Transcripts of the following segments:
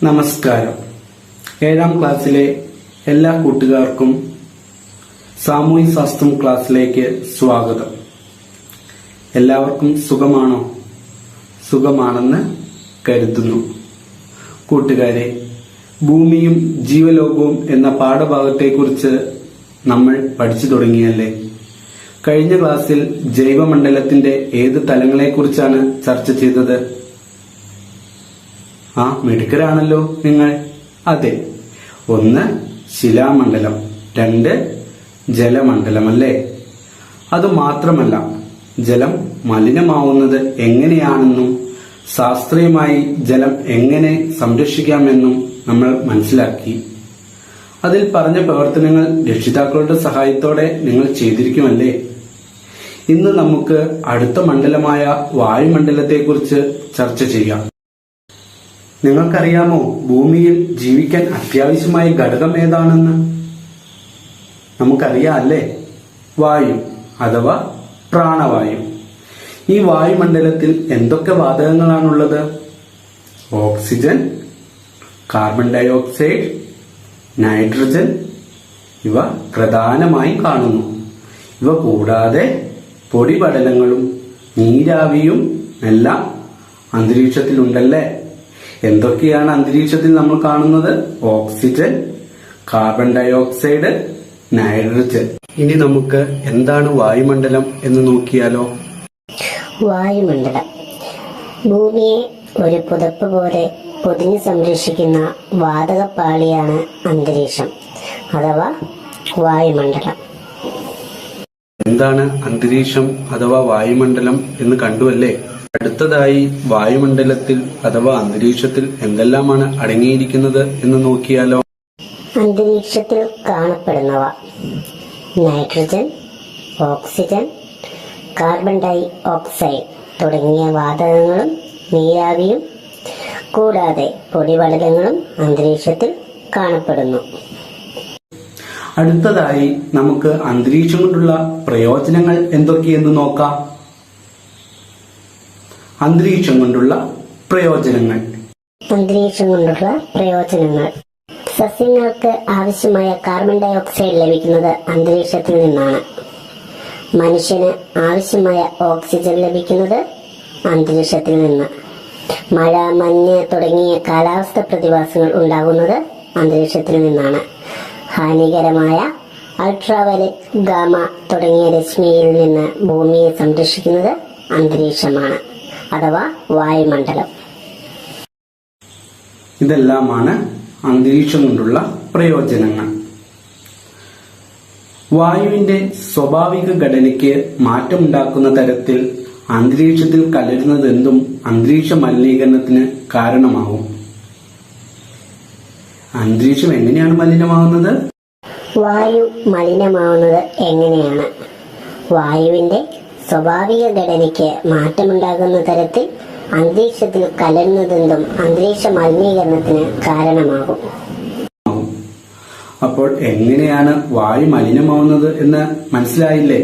നമസ്കാരം. 7ാം ക്ലാസ്സിലെ എല്ലാ കൂട്ടുകാർക്കും സാമൂഹ്യ ശാസ്ത്രം ക്ലാസ്സിലേക്ക് സ്വാഗതം. എല്ലാവർക്കും സുഖമാണോ? സുഖമാണെന്ന് കരുതുന്നു. കൂട്ടുകാരെ, ഭൂമിയും ജീവലോകവും എന്ന പാഠഭാഗത്തെക്കുറിച്ച് നമ്മൾ പഠിച്ചു തുടങ്ങിയല്ലേ? കഴിഞ്ഞ ക്ലാസ്സിൽ ജൈവമണ്ഡലത്തിന്റെ ഏത് തലങ്ങളെക്കുറിച്ചാണ് ചർച്ച ചെയ്തത്? മിടുക്കരാണല്ലോ നിങ്ങൾ. അതെ, 1 ശിലാമണ്ഡലം, 2 ജലമണ്ഡലം അല്ലേ? അതുമാത്രമല്ല, ജലം മലിനമാവുന്നത് എങ്ങനെയാണെന്നും ശാസ്ത്രീയമായി ജലം എങ്ങനെ സംരക്ഷിക്കാമെന്നും നമ്മൾ മനസ്സിലാക്കി. അതിൽ പറഞ്ഞ പ്രവർത്തനങ്ങൾ രക്ഷിതാക്കളുടെ സഹായത്തോടെ നിങ്ങൾ ചെയ്തിരിക്കുമല്ലേ? ഇന്ന് നമുക്ക് അടുത്ത മണ്ഡലമായ വായുമണ്ഡലത്തെക്കുറിച്ച് ചർച്ച ചെയ്യാം. നിങ്ങൾക്കറിയാമോ ഭൂമിയിൽ ജീവിക്കാൻ അത്യാവശ്യമായ ഘടകം ഏതാണെന്ന്? നമുക്കറിയാം അല്ലേ? വായു അഥവാ പ്രാണവായു. ഈ വായുമണ്ഡലത്തിൽ എന്തൊക്കെ വാതകങ്ങളാണുള്ളത്? Oxygen, carbon dioxide, nitrogen ഇവ പ്രധാനമായും കാണുന്നു. ഇവ കൂടാതെ പൊടിപടലങ്ങളും നീരാവിയും എല്ലാം അന്തരീക്ഷത്തിലുണ്ടല്ലേ? എന്തൊക്കെയാണ് അന്തരീക്ഷത്തിൽ നമ്മൾ കാണുന്നത്? Oxygen, carbon dioxide, nitrogen. ഇനി നമുക്ക് എന്താണ് വായുമണ്ഡലം എന്ന് നോക്കിയാലോ? വായുമണ്ഡലം ഭൂമിയെ ഒരു പുതപ്പ് പോലെ പൊതിഞ്ഞു സംരക്ഷിക്കുന്ന വാതകപ്പാളിയാണ് അന്തരീക്ഷം അഥവാ വായുമണ്ഡലം. എന്താണ് അന്തരീക്ഷം അഥവാ വായുമണ്ഡലം എന്ന് കണ്ടുവല്ലേ? അടുത്തതായി വായുമണ്ഡലത്തിൽ അഥവാ അന്തരീക്ഷത്തിൽ എന്തെല്ലാമാണ് അടങ്ങിയിരിക്കുന്നത് എന്ന് നോക്കിയാലോ? അന്തരീക്ഷത്തിൽ കാണപ്പെടുന്നവ nitrogen, oxygen, carbon dioxide തുടങ്ങിയ വാതകങ്ങളും നീരാവിയും കൂടാതെ പൊടിപടലങ്ങളും അന്തരീക്ഷത്തിൽ കാണപ്പെടുന്നു. അടുത്തതായി നമുക്ക് അന്തരീക്ഷം കൊണ്ടുള്ള പ്രയോജനങ്ങൾ എന്തൊക്കെയെന്ന് നോക്കാം. അന്തരീക്ഷം കൊണ്ടുള്ള പ്രയോജനങ്ങൾ. സസ്യങ്ങൾക്ക് ആവശ്യമായ കാർബൺ ഡൈ ഓക്സൈഡ് ലഭിക്കുന്നത് അന്തരീക്ഷത്തിൽ നിന്നാണ്. മനുഷ്യന് ആവശ്യമായ ഓക്സിജൻ ലഭിക്കുന്നത് അന്തരീക്ഷത്തിൽ നിന്ന്. മഴ, മഞ്ഞ് തുടങ്ങിയ കാലാവസ്ഥ പ്രതിഭാസങ്ങൾ ഉണ്ടാകുന്നത് അന്തരീക്ഷത്തിൽ നിന്നാണ്. ഹാനികരമായ അൾട്രാവയലറ്റ്, ഗാമ തുടങ്ങിയ രശ്മിയിൽ നിന്ന് ഭൂമിയെ സംരക്ഷിക്കുന്നത് അന്തരീക്ഷമാണ് അഥവാ വായുമണ്ഡലം. ഇതെല്ലാമാണ് അന്തരീക്ഷം കൊണ്ടുള്ള പ്രയോജനങ്ങൾ. വായുവിന്റെ സ്വാഭാവിക ഘടനയ്ക്ക് മാറ്റമുണ്ടാക്കുന്ന തരത്തിൽ അന്തരീക്ഷത്തിൽ കലരുന്നതെന്തും അന്തരീക്ഷ മലിനീകരണത്തിന് കാരണമാവും. അന്തരീക്ഷം എങ്ങനെയാണ് മലിനമാവുന്നത്? വായു മലിനമാവുന്നത് എങ്ങനെയാണ്? വായുവിന്റെ സ്വാഭാവിക ഘടനയ്ക്ക് മാറ്റമുണ്ടാകുന്ന തരത്തിൽ അന്തരീക്ഷത്തിൽ കലരുന്നതെന്തും അന്തരീക്ഷ മലിനീകരണത്തിന് കാരണമാകും. അപ്പോൾ എങ്ങനെയാണ് വായു മലിനമാവുന്നത് എന്ന് മനസ്സിലായില്ലേ?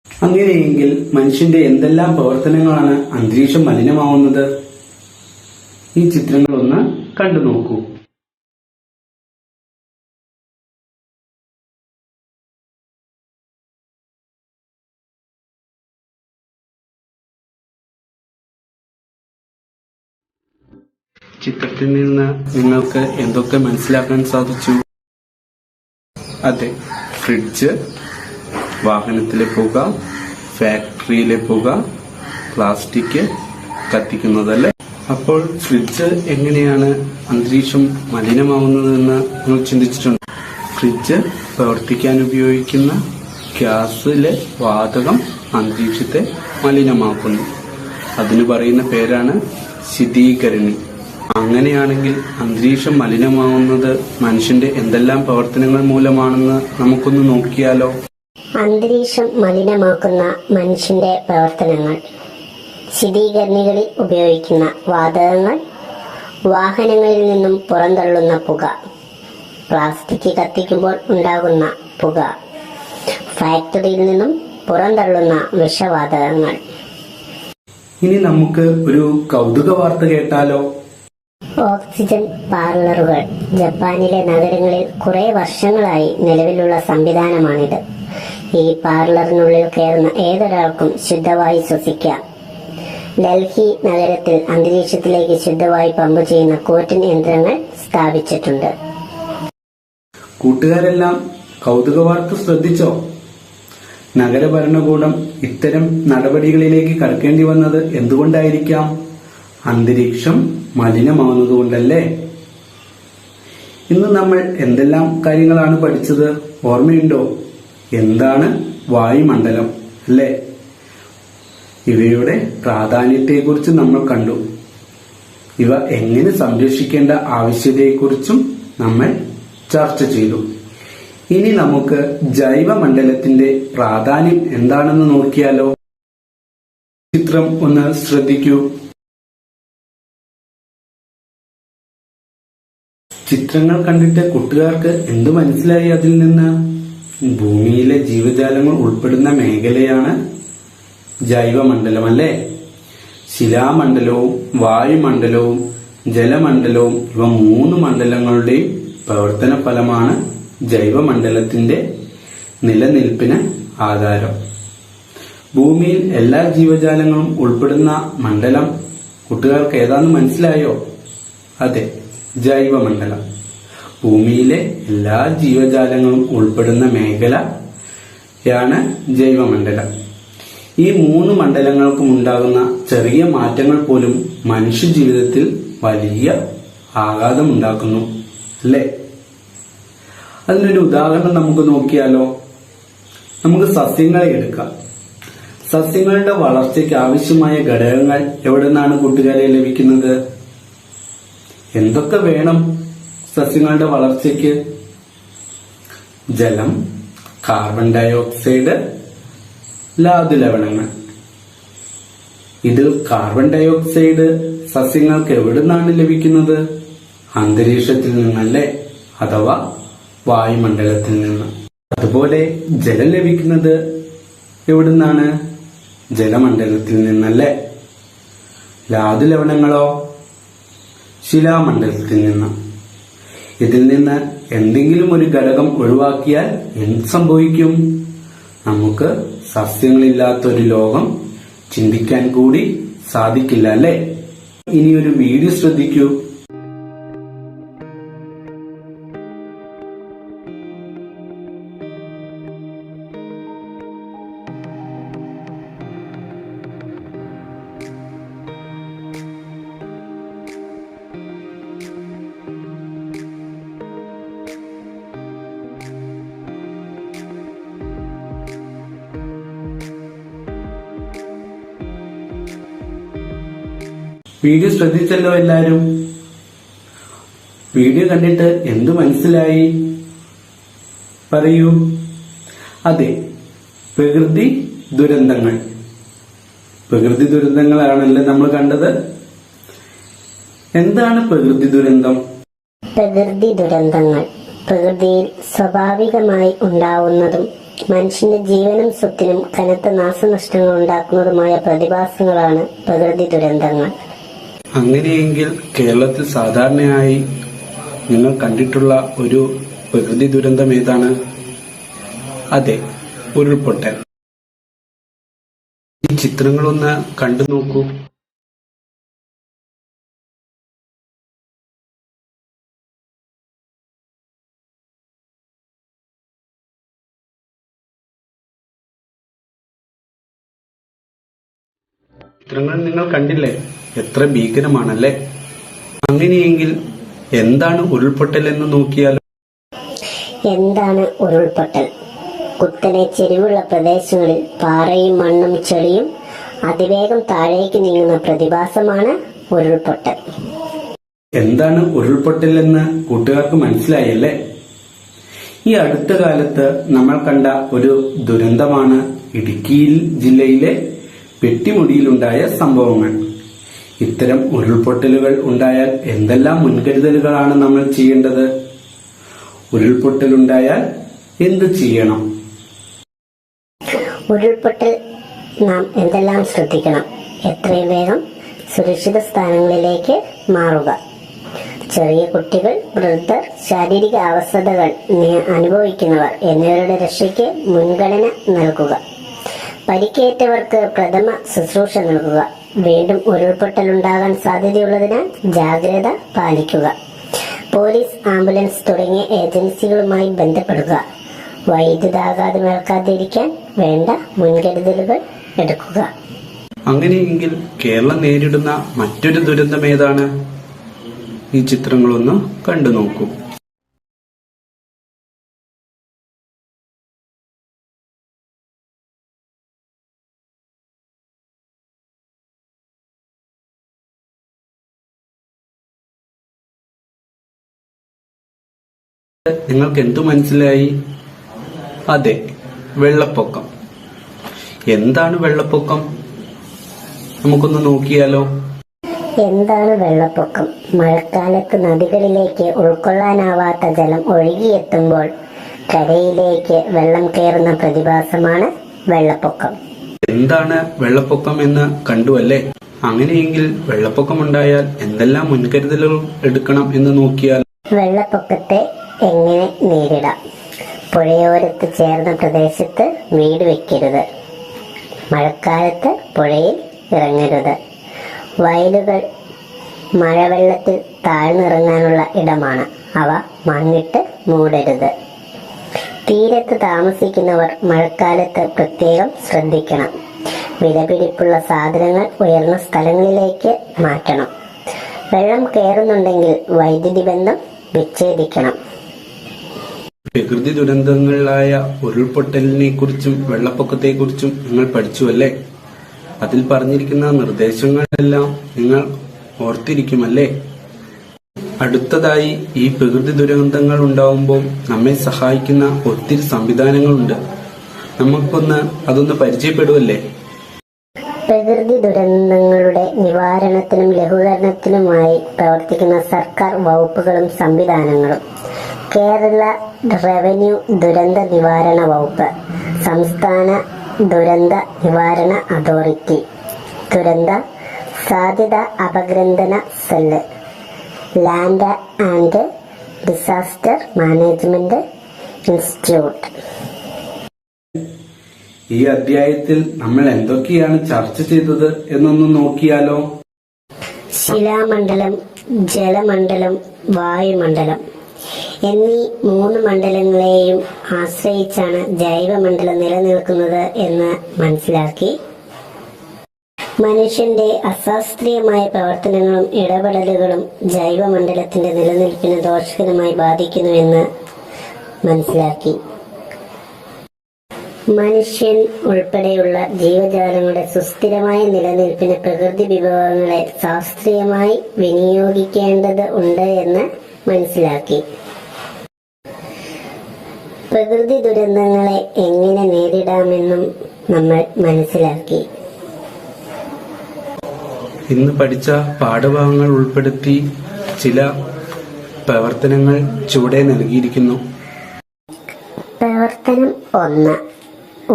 അങ്ങനെയെങ്കിൽ മനുഷ്യന്റെ എന്തെല്ലാം പ്രവർത്തനങ്ങളാണ് അന്തരീക്ഷം മലിനമാവുന്നത്? ഈ ചിത്രങ്ങളൊന്ന് കണ്ടു നോക്കൂ. ചിത്രത്തിൽ നിന്ന് നിങ്ങൾക്ക് എന്തൊക്കെ മനസ്സിലാക്കാൻ സാധിച്ചു? അതെ, ഫ്രിഡ്ജ്, വാഹനത്തിലെ പുക, ഫാക്ടറിയിലെ പുക, പ്ലാസ്റ്റിക് കത്തിക്കുന്നതല്ലേ? അപ്പോൾ ഫ്രിഡ്ജ് എങ്ങനെയാണ് അന്തരീക്ഷം മലിനമാവുന്നതെന്ന് നിങ്ങൾ ചിന്തിച്ചിട്ടുണ്ടോ? ഫ്രിഡ്ജ് പ്രവർത്തിക്കാൻ ഉപയോഗിക്കുന്ന ഗ്യാസിലെ വാതകം അന്തരീക്ഷത്തെ മലിനമാക്കുന്നു. അതിന് പറയുന്ന പേരാണ് ശീതീകരണി. അങ്ങനെയാണെങ്കിൽ അന്തരീക്ഷം മലിനമാവുന്നത് മനുഷ്യന്റെ എന്തെല്ലാം പ്രവർത്തനങ്ങൾ മൂലമാണെന്ന് നമുക്കൊന്ന് നോക്കിയാലോ? അന്തരീക്ഷം മലിനമാക്കുന്ന മനുഷ്യന്റെ പ്രവർത്തനങ്ങൾ: ശീതീകരണികളിൽ ഉപയോഗിക്കുന്ന വാതകങ്ങൾ, വാഹനങ്ങളിൽ നിന്നും പുറന്തള്ളുന്ന പുക, പ്ലാസ്റ്റിക് കത്തിക്കുമ്പോൾ ഉണ്ടാകുന്ന പുക, ഫാക്ടറിയിൽ നിന്നും പുറന്തള്ളുന്ന വിഷവാതകങ്ങൾ. ഇനി നമുക്ക് ഒരു കൗതുക വാർത്ത കേട്ടാലോ? ഓക്സിജൻ പാർലറുകൾ ജപ്പാനിലെ നഗരങ്ങളിൽ കുറെ വർഷങ്ങളായി നിലവിലുള്ള സംവിധാനമാണിത്. ഈ പാർലറിനുള്ളിൽ കയറുന്ന ഏതൊരാൾക്കും ശുദ്ധവായു ശ്വസിക്കാം. ഡൽഹി നഗരത്തിൽ അന്തരീക്ഷത്തിലേക്ക് ശുദ്ധവായു പമ്പ് ചെയ്യുന്ന കൂറ്റൻ യന്ത്രങ്ങൾ സ്ഥാപിച്ചിട്ടുണ്ട്. കൂട്ടുകാരെല്ലാം കൗതുക വാർത്ത ശ്രദ്ധിച്ചോ? നഗരഭരണകൂടം ഇത്തരം നടപടികളിലേക്ക് കടക്കേണ്ടി വന്നത് എന്തുകൊണ്ടായിരിക്കാം? അന്തരീക്ഷം മലിനമാവുന്നതുകൊണ്ടല്ലേ? ഇന്ന് നമ്മൾ എന്തെല്ലാം കാര്യങ്ങളാണ് പഠിച്ചത്? ഓർമ്മയുണ്ടോ? എന്താണ് വായുമണ്ഡലം, അല്ലേ? ഇവയുടെ പ്രാധാന്യത്തെക്കുറിച്ച് നമ്മൾ കണ്ടു. ഇവ എങ്ങനെ സംരക്ഷിക്കേണ്ട ആവശ്യകതയെക്കുറിച്ചും നമ്മൾ ചർച്ച ചെയ്തു. ഇനി നമുക്ക് ജൈവമണ്ഡലത്തിന്റെ പ്രാധാന്യം എന്താണെന്ന് നോക്കിയാലോ? ചിത്രം ഒന്ന് ശ്രദ്ധിക്കൂ. ചിത്രങ്ങൾ കണ്ടിട്ട് കൂട്ടുകാർക്ക് എന്തു മനസ്സിലായി അതിൽ നിന്ന്? ഭൂമിയിലെ ജീവജാലങ്ങൾ ഉൾപ്പെടുന്ന മേഖലയാണ് ജൈവമണ്ഡലം, അല്ലേ? ശിലാമണ്ഡലവും വായുമണ്ഡലവും ജലമണ്ഡലവും ഇവ 3 മണ്ഡലങ്ങളുടെയും പ്രവർത്തന ഫലമാണ് ജൈവമണ്ഡലത്തിന്റെ നിലനിൽപ്പിന് ആധാരം. ഭൂമിയിൽ എല്ലാ ജീവജാലങ്ങളും ഉൾപ്പെടുന്ന മണ്ഡലം കൂട്ടുകാർക്ക് ഏതാണെന്ന് മനസ്സിലായോ? അതെ, ജൈവമണ്ഡലം. ഭൂമിയിലെ എല്ലാ ജീവജാലങ്ങളും ഉൾപ്പെടുന്ന മേഖലയാണ് ജൈവമണ്ഡലം. ഈ 3 മണ്ഡലങ്ങൾക്കും ഉണ്ടാകുന്ന ചെറിയ മാറ്റങ്ങൾ പോലും മനുഷ്യ ജീവിതത്തിൽ വലിയ ആഘാതമുണ്ടാക്കുന്നു, അല്ലേ? അതിനൊരു ഉദാഹരണം നമുക്ക് നോക്കിയാലോ? നമുക്ക് സസ്യങ്ങളെ എടുക്കാം. സസ്യങ്ങളുടെ വളർച്ചയ്ക്ക് ആവശ്യമായ ഘടകങ്ങൾ എവിടെ നിന്നാണ് കൂട്ടുകാരെ ലഭിക്കുന്നത്? എന്തൊക്കെ വേണം സസ്യങ്ങളുടെ വളർച്ചയ്ക്ക്? ജലം, കാർബൺ ഡയോക്സൈഡ്, ധാതുലവണങ്ങൾ. ഇതിൽ കാർബൺ ഡയോക്സൈഡ് സസ്യങ്ങൾക്ക് എവിടെ നിന്നാണ് ലഭിക്കുന്നത്? അന്തരീക്ഷത്തിൽ നിന്നല്ലേ, അഥവാ വായുമണ്ഡലത്തിൽ നിന്ന്. അതുപോലെ ജലം ലഭിക്കുന്നത് എവിടെ നിന്നാണ്? ജലമണ്ഡലത്തിൽ നിന്നല്ലേ. ധാതുലവണങ്ങളോ? ശിലാമണ്ഡലത്തിൽ നിന്ന്. ഇതിൽ നിന്ന് എന്തെങ്കിലും ഒരു ഘടകം ഒഴിവാക്കിയാൽ എന്ത് സംഭവിക്കും? നമുക്ക് സസ്യങ്ങളില്ലാത്ത ഒരു ലോകം ചിന്തിക്കാൻ കൂടി സാധിക്കില്ല, അല്ലേ? ഇനി ഒരു വീഡിയോ ശ്രദ്ധിക്കൂ. വീഡിയോ ശ്രദ്ധിച്ചല്ലോ എല്ലാരും? വീഡിയോ കണ്ടിട്ട് എന്തു മനസ്സിലായി? പറയൂ. അതെ, പ്രകൃതി ദുരന്തങ്ങൾ. പ്രകൃതി ദുരന്തങ്ങളാണല്ലോ നമ്മൾ കണ്ടത്. എന്താണ് പ്രകൃതി ദുരന്തം? പ്രകൃതി ദുരന്തങ്ങൾ പ്രകൃതിയിൽ സ്വാഭാവികമായി ഉണ്ടാവുന്നതും മനുഷ്യന്റെ ജീവനും സ്വത്തിനും കനത്ത നാശനഷ്ടങ്ങൾ ഉണ്ടാക്കുന്നതുമായ പ്രതിഭാസങ്ങളാണ് പ്രകൃതി ദുരന്തങ്ങൾ. അങ്ങനെയെങ്കിൽ കേരളത്തിൽ സാധാരണയായി നിങ്ങൾ കണ്ടിട്ടുള്ള ഒരു പ്രകൃതി ദുരന്തം ഏതാണ്? അതെ, ഉരുൾപൊട്ടൽ. ഈ ചിത്രങ്ങളൊന്ന് കണ്ടു നോക്കൂ. ചിത്രങ്ങൾ നിങ്ങൾ കണ്ടില്ലേ? എത്ര ഭീകരമാണല്ലേ? അങ്ങനെയെങ്കിൽ എന്താണ് ഉരുൾപൊട്ടൽ എന്ന് നോക്കിയാലോ? എന്താണ് ഉരുൾപൊട്ടൽ? കുത്തനെ ചെരിവുള്ള പ്രദേശങ്ങളിൽ പാറയും മണ്ണും ചെളിയും അതിവേഗം താഴേക്ക് നീങ്ങുന്ന പ്രതിഭാസമാണ് ഉരുൾപൊട്ടൽ. എന്താണ് ഉരുൾപൊട്ടൽ എന്ന് കൂട്ടുകാർക്ക് മനസ്സിലായല്ലേ? ഈ അടുത്ത കാലത്ത് നമ്മൾ കണ്ട ഒരു ദുരന്തമാണ് ഇടുക്കി ജില്ലയിലെ പെട്ടിമുടിയിലുണ്ടായ സംഭവങ്ങൾ. ഇത്തരം ഉരുൾപൊട്ടലുകൾ ഉണ്ടായാൽ എന്തെല്ലാം മുൻകരുതലുകളാണ് നമ്മൾ ചെയ്യേണ്ടത്? ഉരുൾപൊട്ടലുണ്ടായാൽ എന്ത് ചെയ്യണം? ഉരുൾപൊട്ടൽ നാം എന്തെല്ലാം ശ്രദ്ധിക്കണം? എത്രയും വേഗം സുരക്ഷിത സ്ഥാനങ്ങളിലേക്ക് മാറുക. ചെറിയ കുട്ടികൾ, വൃദ്ധർ, ശാരീരിക അവസ്ഥകൾ അനുഭവിക്കുന്നവർ എന്നിവരുടെ രക്ഷയ്ക്ക് മുൻഗണന നൽകുക. പരിക്കേറ്റവർക്ക് പ്രഥമ ശുശ്രൂഷ നൽകുക. വീണ്ടും ഉരുൾപൊട്ടലുണ്ടാകാൻ സാധ്യതയുള്ളതിനാൽ ജാഗ്രത പാലിക്കുക. പോലീസ്, ആംബുലൻസ് തുടങ്ങിയ ഏജൻസികളുമായി ബന്ധപ്പെടുക. വൈദ്യുതാഘാതമേൽക്കാതിരിക്കാൻ വേണ്ട മുൻകരുതലുകൾ എടുക്കുക. അങ്ങനെയെങ്കിൽ കേരളം നേരിടുന്ന മറ്റൊരു ദുരന്തം ഏതാണ്? ഈ ചിത്രങ്ങളൊന്ന് കണ്ടു നോക്കൂ. നിങ്ങൾക്ക് എന്തു മനസ്സിലായി? അതെ, വെള്ളപ്പൊക്കം. എന്താണ് വെള്ളപ്പൊക്കം? നമുക്കൊന്ന് നോക്കിയാലോ. എന്താണ് വെള്ളപ്പൊക്കം? മഴക്കാലത്ത് നദികളിലേക്ക് ഉൾക്കൊള്ളാനാവാത്ത ജലം ഒഴുകിയെത്തുമ്പോൾ കരയിലേക്ക് വെള്ളം കയറുന്ന പ്രതിഭാസമാണ് വെള്ളപ്പൊക്കം. എന്താണ് വെള്ളപ്പൊക്കം എന്ന് കണ്ടുവല്ലേ? അങ്ങനെയെങ്കിൽ വെള്ളപ്പൊക്കമുണ്ടായാൽ എന്തെല്ലാം മുൻകരുതലുകൾ എടുക്കണം എന്ന് നോക്കിയാൽ. വെള്ളപ്പൊക്കത്തെ എങ്ങനെ നേരിടാം? പുഴയോരത്ത് ചേർന്ന പ്രദേശത്ത് വീട് വെക്കരുത്. മഴക്കാലത്ത് പുഴയിൽ ഇറങ്ങരുത്. വയലുകൾ മഴവെള്ളത്തിൽ താഴ്ന്നിറങ്ങാനുള്ള ഇടമാണ്. അവ മണ്ണിട്ട് മൂടരുത്. തീരത്ത് താമസിക്കുന്നവർ മഴക്കാലത്ത് പ്രത്യേകം ശ്രദ്ധിക്കണം. വിലപിടിപ്പുള്ള സാധനങ്ങൾ ഉയർന്ന സ്ഥലങ്ങളിലേക്ക് മാറ്റണം. വെള്ളം കയറുന്നുണ്ടെങ്കിൽ വൈദ്യുതി ബന്ധം വിച്ഛേദിക്കണം. പ്രകൃതി ദുരന്തങ്ങളായ ഉരുൾപൊട്ടലിനെ കുറിച്ചും വെള്ളപ്പൊക്കത്തെ കുറിച്ചും നിങ്ങൾ പഠിച്ചുവല്ലേ? അതിൽ പറഞ്ഞിരിക്കുന്ന നിർദ്ദേശങ്ങളെല്ലാം നിങ്ങൾ ഓർത്തിരിക്കുമല്ലേ? അടുത്തതായി, ഈ പ്രകൃതി ദുരന്തങ്ങൾ ഉണ്ടാവുമ്പോൾ നമ്മെ സഹായിക്കുന്ന ഒത്തിരി സംവിധാനങ്ങളുണ്ട്. അതൊന്ന് പരിചയപ്പെടുവല്ലേ? പ്രകൃതി ദുരന്തങ്ങളുടെ നിവാരണത്തിനും ലഘൂകരണത്തിനുമായി പ്രവർത്തിക്കുന്ന സർക്കാർ വകുപ്പുകളും സംവിധാനങ്ങളും. കേരള റവന്യൂ ദുരന്ത നിവാരണ വകുപ്പ്, സംസ്ഥാന ദുരന്ത നിവാരണ അതോറിറ്റി, ദുരന്ത സാധ്യത അപഗ്രഥന cell, land and disaster management institute. ഈ അധ്യായത്തിൽ നമ്മൾ എന്തൊക്കെയാണ് ചർച്ച ചെയ്തത് എന്നൊന്ന് നോക്കിയാലോ. ശിലാമണ്ഡലം, ജലമണ്ഡലം, വായുമണ്ഡലം എന്നീ 3 മണ്ഡലങ്ങളെയും ആശ്രയിച്ചാണ് ജൈവമണ്ഡലം നിലനിൽക്കുന്നത് എന്ന് മനസ്സിലാക്കി. മനുഷ്യന്റെ അശാസ്ത്രീയമായ പ്രവർത്തനങ്ങളും ഇടപെടലുകളും ജൈവമണ്ഡലത്തിന്റെ നിലനിൽപ്പിന് ദോഷകരമായി ബാധിക്കുന്നുവെന്ന് മനസ്സിലാക്കി. മനുഷ്യൻ ഉൾപ്പെടെയുള്ള ജീവജാലങ്ങളുടെ സുസ്ഥിരമായ നിലനിൽപ്പിന് പ്രകൃതി വിഭവങ്ങളെ ശാസ്ത്രീയമായി വിനിയോഗിക്കേണ്ടത് ഉണ്ട് എന്ന് മനസ്സിലാക്കി. പ്രകൃതി ദുരന്തങ്ങളെ എങ്ങനെ നേരിടാമെന്നും നമ്മൾ മനസ്സിലാക്കി. ഇന്ന് പഠിച്ച പാഠഭാഗങ്ങൾ ഉൾപ്പെടുത്തി ചില പ്രവർത്തനങ്ങൾ ചുവടെ നൽകിയിരിക്കുന്നു. പ്രവർത്തനം 1.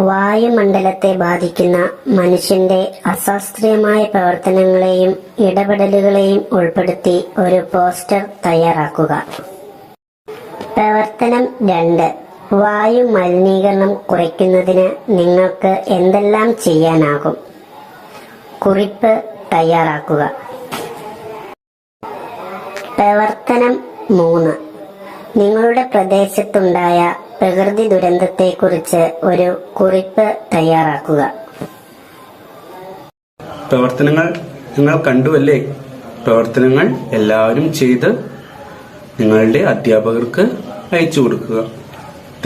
വായുമണ്ഡലത്തെ ബാധിക്കുന്ന മനുഷ്യന്റെ അശാസ്ത്രീയമായ പ്രവർത്തനങ്ങളെയും ഇടപെടലുകളെയും ഉൾപ്പെടുത്തി ഒരു പോസ്റ്റർ തയ്യാറാക്കുക. പ്രവർത്തനം 2. വായു മലിനീകരണം കുറയ്ക്കുന്നതിന് നിങ്ങൾക്ക് എന്തെല്ലാം ചെയ്യാനാകും? കുറിപ്പ് തയ്യാറാക്കുക. പ്രവർത്തനം 3. നിങ്ങളുടെ പ്രദേശത്തുണ്ടായ പ്രകൃതി ദുരന്തത്തെക്കുറിച്ച് ഒരു കുറിപ്പ് തയ്യാറാക്കുക. പ്രവർത്തനങ്ങൾ നിങ്ങൾ കണ്ടുവല്ലേ? പ്രവർത്തനങ്ങൾ എല്ലാവരും ചെയ്ത് നിങ്ങളുടെ അധ്യാപകർക്ക് അയച്ചു കൊടുക്കുക.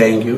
Thank you.